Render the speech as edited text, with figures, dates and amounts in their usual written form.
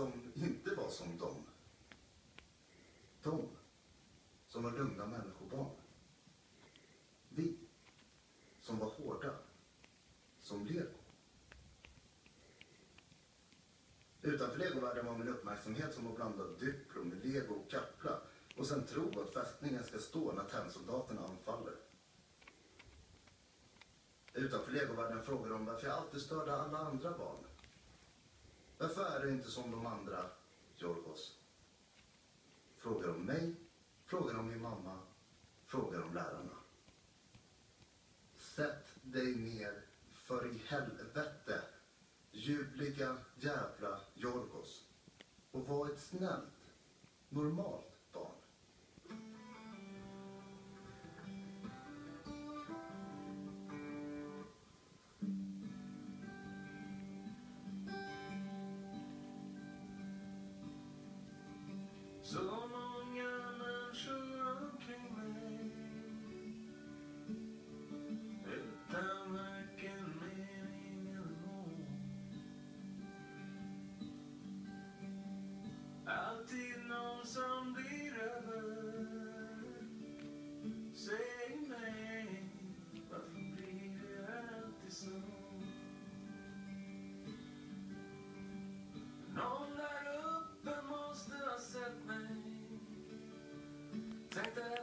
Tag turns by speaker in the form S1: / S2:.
S1: som inte var som dem. De som var lugna människobarn. Vi som var hårda som lego. Utanför legovärlden var min uppmärksamhet som att blanda Duplo med lego och kappla och sen tro att fästningen ska stå när tennsoldaterna anfaller. Utanför legovärlden frågar de varför jag alltid störde alla andra barn. Varför är det inte som de andra, Jorgos? Frågar om mig, frågar om min mamma, frågar om lärarna. Sätt dig ner för i helvete, ljuvliga jävla Jorgos, och var ett snällt, normalt barn.
S2: Så många människor omkring mig utan varken mening eller mål. Alltid någon som blir över. Säg mig, varför blir det alltid så? Någon där uppe måste ha sett mig. Tänkte